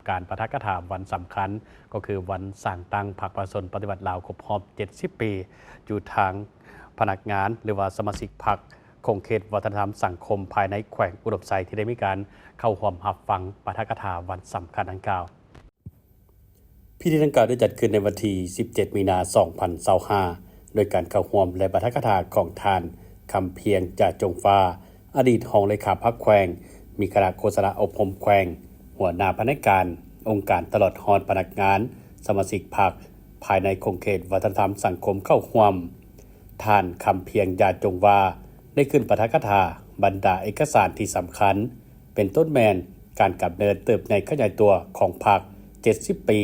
การปาฐกถาวันสำคัญก็คือวันสร้างตั้งพรรคประชาชนปฏิวัติลาวครบรอบ70 ปีอยู่ทางพนักงานหรือว่าสมาชิกพรรคคงเขตวัฒนธรรมสังคมภายในแขวงอุดมไซที่ได้มีการเข้าร่วมรับฟังปาฐกถาวันสำคัญดังกล่าวพิธีดังกล่าวได้จัดขึ้นในวันที่17 มีนาคม 2025โดยการเข้าร่วมและปาฐกถาของท่านคำเพียงจ่าจงฟ้าอดีตรองเลขาพรรคแขวงมีคณะโฆษณาอบรมแขวงหัวหน้าพนักงานองค์การตลอดฮอดพนักงานสมาชิกพรรคภายในคงเขตวัฒนธรรมสังคมเข้าร่วมท่านคำเพียงจ่าจงว่าได้ขึ้นปาฐกถาบรรดาเอกสารที่สำคัญเป็นต้นแมนการกำเนิดเติบในขยายตัวของพรรค70 ปี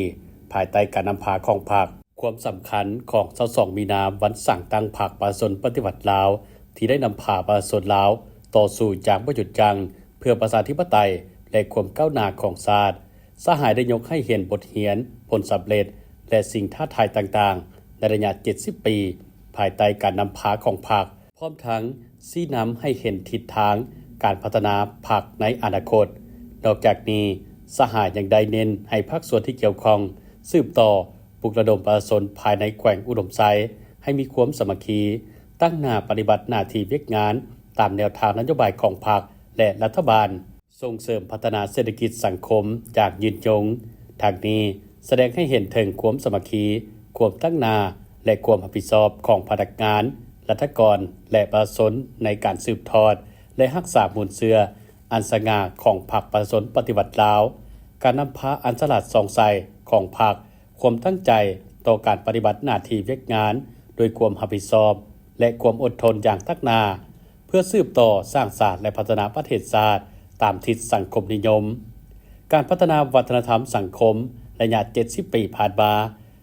ภายใต้การนำพาของพรรคความสำคัญของ22 มีนาวันสร้างตั้งพรรคประชาชนปฏิวัติลาวที่ได้นำพาประชาชนลาวต่อสู้อย่างบ่หยุดยั้งเพื่อประชาธิปไตยและความก้าวหน้าของชาติสหายได้ยกให้เห็นบทเรียนผลสำเร็จและสิ่งท้าทายต่างๆในระยะ70 ปีภายใต้การนำพาของพรรคพร้อมทั้งชี้นำให้เห็นทิศทางการพัฒนาพรรคในอนาคตนอกจากนี้สหายยังได้เน้นให้ภาคส่วนที่เกี่ยวข้องสืบต่อปลุกระดมประชาชนภายในแขวงอุดมไซให้มีความสามัคคีตั้งหน้าปฏิบัติหน้าที่เวียกงานตามแนวทางนโยบายของพรรคและรัฐบาลส่งเสริมพัฒนาเศรษฐกิจสังคมจากยืนยงทางนี้แสดงให้เห็นถึงความสามัคคีความตั้งหน้าและความรับผิดชอบของพนักงานรัฐกรและประชาชนในการสืบทอดและรักษามูลเชื่ออันสง่าของพรรคประชาชนปฏิวัติลาวการนำพาอันฉลาดส่องใสของพรรคความตั้งใจต่อการปฏิบัติหน้าที่เวียกงานโดยความรับผิดชอบและความอดทนอย่างตั้งหน้าเพื่อสืบต่อสร้างสรรค์และพัฒนาประเทศชาติตามทิศสังคมนิยมการพัฒนาวัฒนธรรมสังคมระยะ70 ปีผ่านมา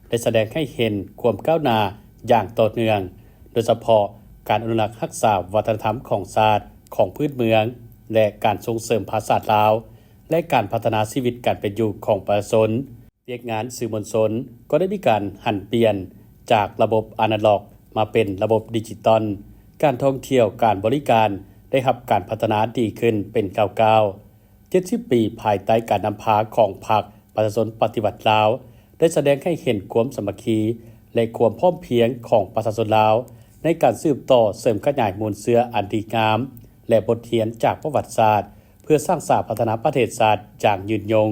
ได้แสดงให้เห็นความก้าวหน้าอย่างต่อเนื่องโดยเฉพาะการอนุรักษ์รักษาวัฒนธรรมของชาติของพื้นเมืองและการส่งเสริมภาษาลาวและการพัฒนาชีวิตการเป็นอยู่ของประชาชนเวียกงานสื่อมวลชนก็ได้มีการหันเปลี่ยนจากระบบอนาล็อกมาเป็นระบบดิจิตอลการท่องเที่ยวการบริการได้รับการพัฒนาดีขึ้นเป็นก้าวๆ70 ปีภายใต้การนำพาของพรรคประชาชนปฏิวัติลาวได้แสดงให้เห็นความสามัคคีและความพร้อมเพรียงของประชาชนลาวในการสืบต่อเสริมขยายมูลเชื้ออันดีงามและบทเรียนจากประวัติศาสตร์เพื่อสร้างสรรค์พัฒนาประเทศชาติอย่างยืนยง